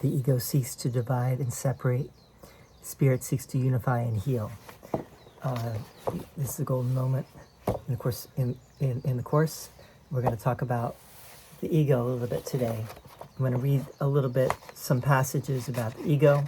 The ego seeks to divide and separate. Spirit seeks to unify and heal. This is a golden moment. And of course, in the course, we're going to talk about the ego a little bit today. I'm going to read a little bit, some passages about the ego.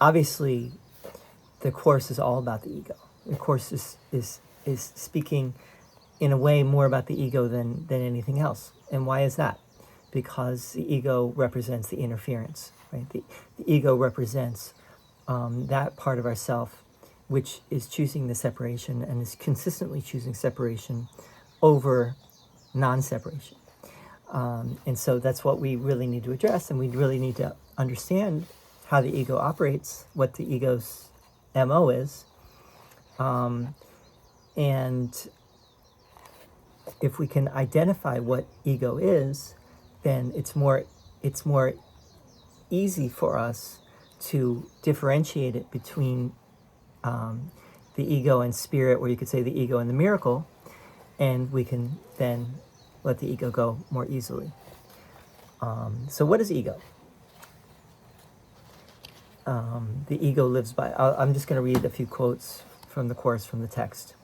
Obviously, the course is all about the ego. The course is speaking in a way more about the ego than anything else. And why is that? Because the ego represents the interference, right? The ego represents that part of ourself which is choosing the separation and is consistently choosing separation over non-separation. And so that's what we really need to address, and we really need to understand how the ego operates, what the ego's MO is. And if we can identify what ego is, then it's more easy for us to differentiate it between the ego and spirit, or you could say the ego and the miracle, and we can then let the ego go more easily. So what is ego? The ego lives by, I'm just going to read a few quotes from the Course, from the text.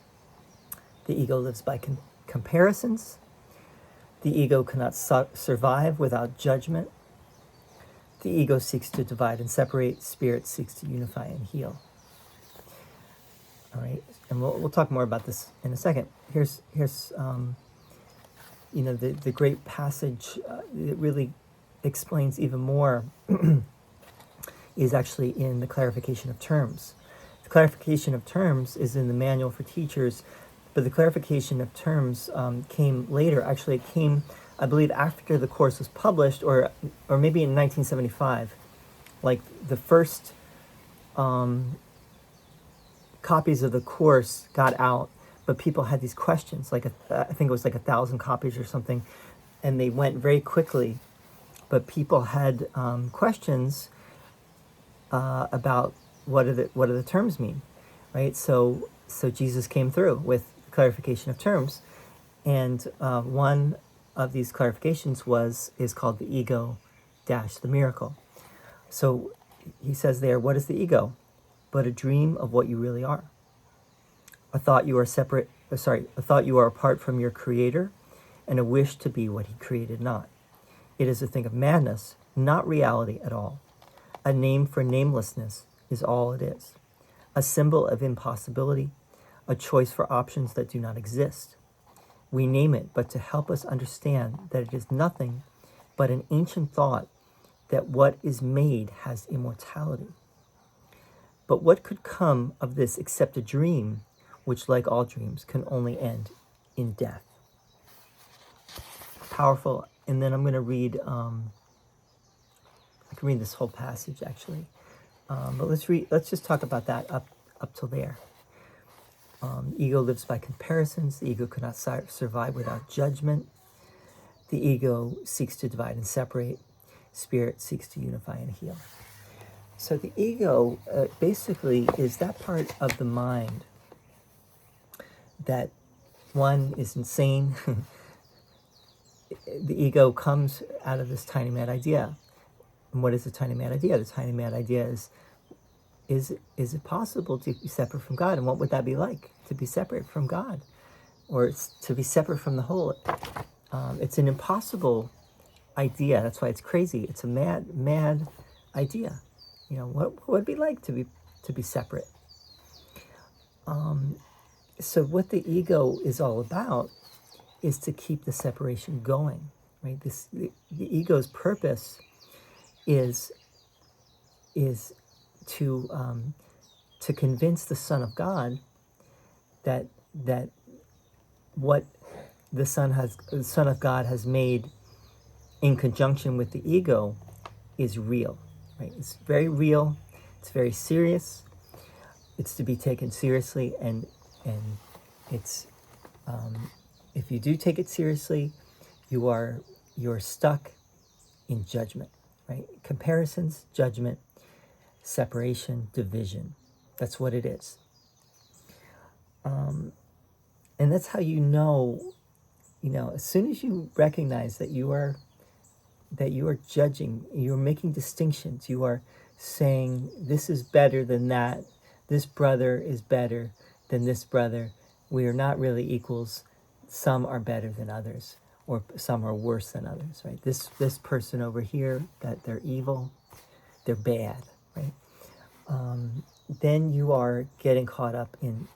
The ego lives by comparisons. The ego cannot survive without judgment. The ego seeks to divide and separate. Spirit seeks to unify and heal. All right, and we'll talk more about this in a second. Here's the great passage that really explains even more is actually in the clarification of terms. The clarification of terms is in the manual for teachers, but the clarification of terms came later. Actually, it came, I believe, after the course was published, or maybe in 1975. Like the first copies of the course got out, but people had these questions. I think it was like 1,000 copies or something, and they went very quickly. But people had questions about what do the terms mean, right? So Jesus came through with clarification of terms, and one of these clarifications is called the ego dash the miracle. So he says there, what is the ego? But a dream of what you really are. A thought you are apart from your creator, and a wish to be what he created not. It is a thing of madness, not reality at all. A name for namelessness is all it is. A symbol of impossibility, a choice for options that do not exist. We name it, but to help us understand that it is nothing but an ancient thought that what is made has immortality. But what could come of this except a dream, which, like all dreams, can only end in death? Powerful. And then I'm going to read, I can read this whole passage actually. But let's just talk about that up till there. Ego lives by comparisons. The ego cannot survive without judgment. The ego seeks to divide and separate. Spirit seeks to unify and heal. So the ego basically is that part of the mind that one is insane. The ego comes out of this tiny mad idea. And what is the tiny mad idea? The tiny mad idea is it possible to be separate from God? And what would that be like, to be separate from God? Or it's to be separate from the whole? It's an impossible idea. That's why it's crazy. It's a mad idea. What would it be like to be separate? So what the ego is all about is to keep the separation going, right? The ego's purpose is to convince the Son of God that what the Son of God has made in conjunction with the ego is real, right? It's very real. It's very serious. It's to be taken seriously, and it's if you do take it seriously, you're stuck in judgment, right? Comparisons, judgment, separation, division. That's what it is. And that's how as soon as you recognize that you are that you are judging, you are making distinctions, you are saying this is better than that, this brother is better than this brother. We are not really equals. Some are better than others, or some are worse than others, right? This person over here, that they're evil, they're bad, right? Then you are getting caught up in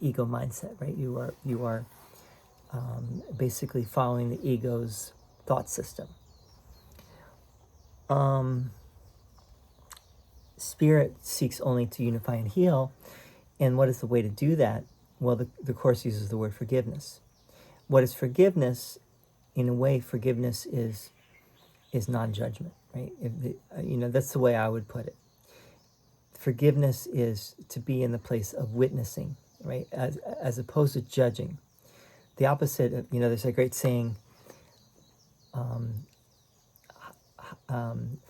ego mindset, right? You are basically following the ego's thought system. Spirit seeks only to unify and heal. And what is the way to do that? Well, the Course uses the word forgiveness. What is forgiveness? In a way, forgiveness is non-judgment, right? That's the way I would put it. Forgiveness is to be in the place of witnessing, right? As opposed to judging. The opposite of, there's a great saying,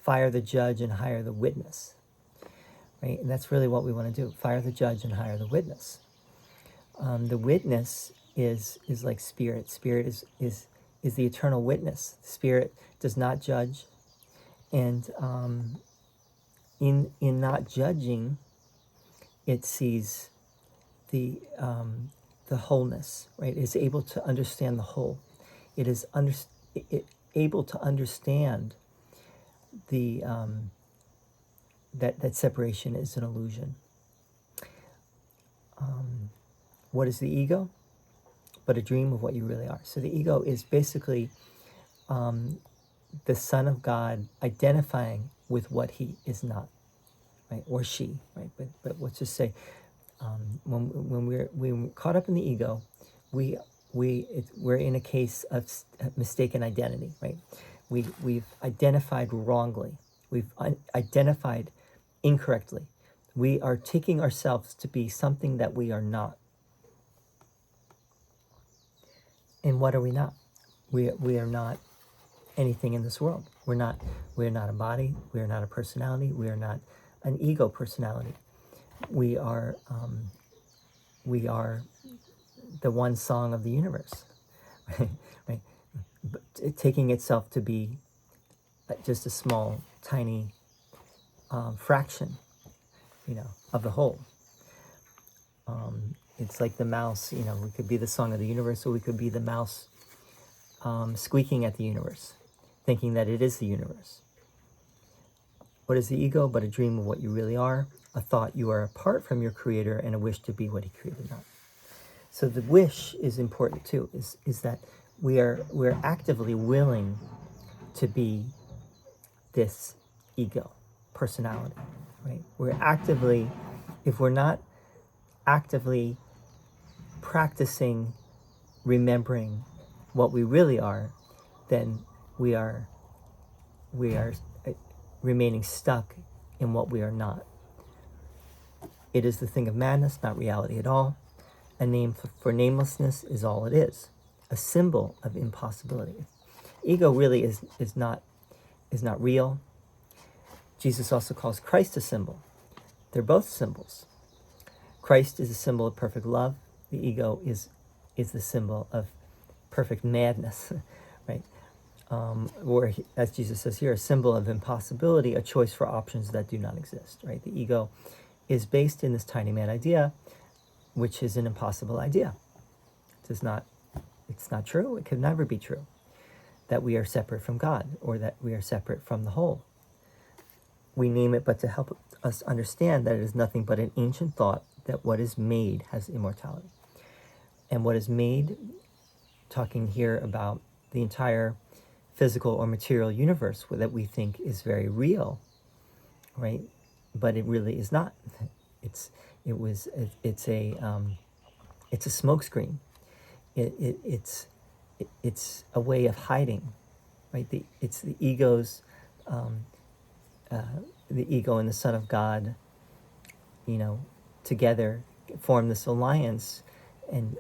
fire the judge and hire the witness, right? And that's really what we want to do. Fire the judge and hire the witness. The witness is like spirit. Spirit is the eternal witness. Spirit does not judge. And in not judging, it sees the wholeness, right? It is able to understand the whole. It is able to understand the that separation is an illusion. What is the ego? But a dream of what you really are. So the ego is basically the Son of God identifying with what he is not, right? Or she, right? But let's just say, when we're caught up in the ego, we're in a case of mistaken identity, right? We've identified wrongly. We've identified incorrectly. We are taking ourselves to be something that we are not. And what are we not? We are not anything in this world. We're not a body. We are not a personality. We are not an ego personality. We are the one song of the universe, right? But taking itself to be just a small, tiny fraction, of the whole. It's like the mouse, we could be the song of the universe, or we could be the mouse squeaking at the universe, thinking that it is the universe. What is the ego but a dream of what you really are? A thought you are apart from your creator, and a wish to be what he created not. So the wish is important too, is that we're actively willing to be this ego personality, right? We're actively, if we're not actively practicing remembering what we really are, then we are remaining stuck in what we are not. It is the thing of madness, not reality at all. A name for namelessness is all it is, a symbol of impossibility. Ego really is not real. Jesus also calls Christ a symbol. They're both symbols. Christ is a symbol of perfect love. The ego is the symbol of perfect madness, right? Or, as Jesus says here, a symbol of impossibility, a choice for options that do not exist, right? The ego is based in this tiny mad idea, which is an impossible idea. It's not true. It could never be true that we are separate from God, or that we are separate from the whole. We name it but to help us understand that it is nothing but an ancient thought that what is made has immortality. And what is made, talking here about the entire physical or material universe that we think is very real, right? But it really is not. It's a smokescreen. It's a way of hiding, right? It's the ego's, the ego and the Son of God, together form this alliance, and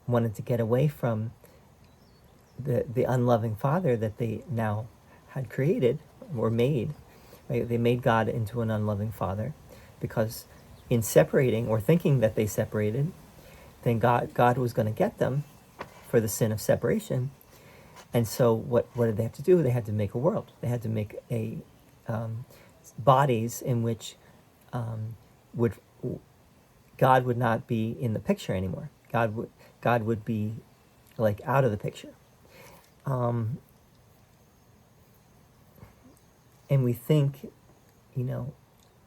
wanted to get away from the unloving Father that they now had created or made. Right? They made God into an unloving Father, because in separating, or thinking that they separated, then God was going to get them for the sin of separation, And so what did they have to do? They had to make a world. They had to make bodies in which would God would not be in the picture anymore. God would be like out of the picture. And we think,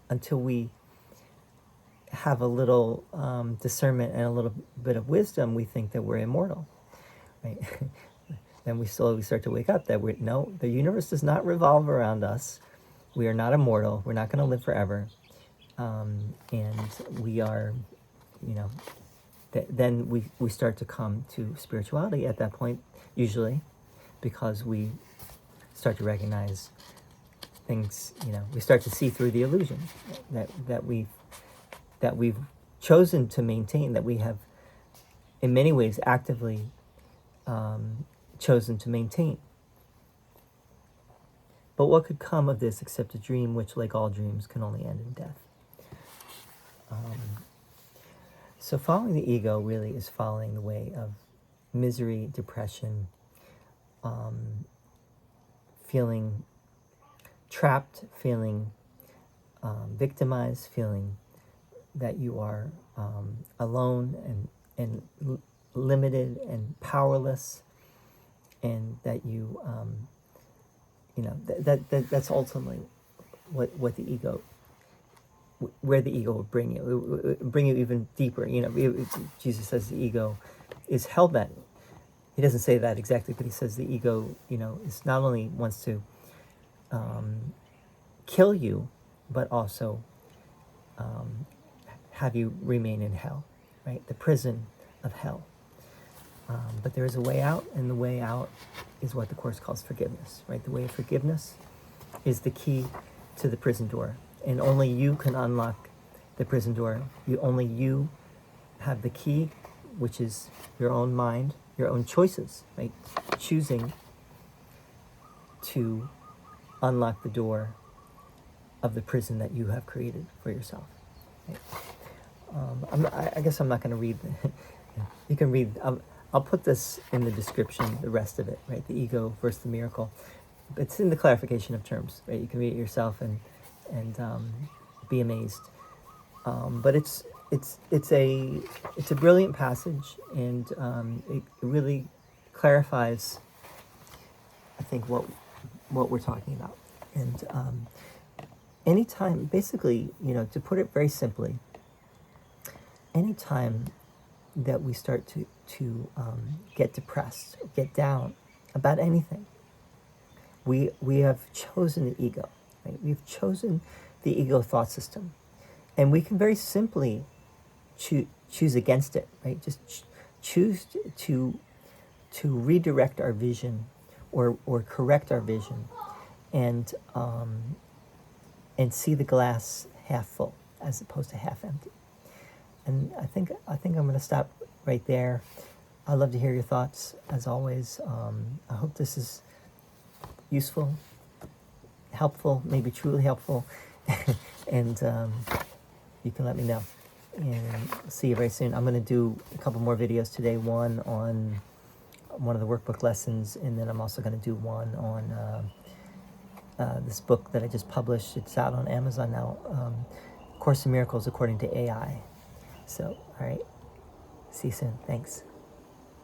until we have a little discernment and a little bit of wisdom, we think that we're immortal, right? Then we slowly start to wake up that the universe does not revolve around us. We are not immortal. We're not going to live forever. And we are, then we start to come to spirituality at that point, usually, because we start to recognize things, we start to see through the illusion that we've chosen to maintain, that we have, in many ways, actively chosen to maintain. But what could come of this except a dream which, like all dreams, can only end in death? So following the ego really is following the way of misery, depression, feeling trapped, feeling victimized, feeling that you are alone and limited and powerless, and that you, that's ultimately what the ego, where the ego will bring you. It will bring you even deeper. Jesus says the ego is hell-bent. He doesn't say that exactly, but he says the ego, is not only wants to kill you, but also have you remain in hell, right? The prison of hell. But there is a way out, and the way out is what the Course calls forgiveness, right? The way of forgiveness is the key to the prison door, and only you can unlock the prison door. Only you have the key, which is your own mind, your own choices, right? Choosing to unlock the door of the prison that you have created for yourself. Right? I guess I'm not going to read. You can read. I'll put this in the description, the rest of it, right? The ego versus the miracle. It's in the clarification of terms, right? You can read it yourself and be amazed. But it's a brilliant passage, and it really clarifies, I think, what we're talking about. And anytime, basically, to put it very simply, anytime that we start to get depressed, or get down about anything, we have chosen the ego, right? We've chosen the ego thought system, and we can very simply choose against it, right? Just choose to redirect our vision, or correct our vision, and see the glass half full as opposed to half empty. And I think I'm going to stop right there. I'd love to hear your thoughts, as always. I hope this is useful, helpful, maybe truly helpful, and you can let me know. And see you very soon. I'm going to do a couple more videos today, one on one of the workbook lessons, and then I'm also going to do one on this book that I just published. It's out on Amazon now, Course in Miracles According to AI. So, all right. See you soon. Thanks.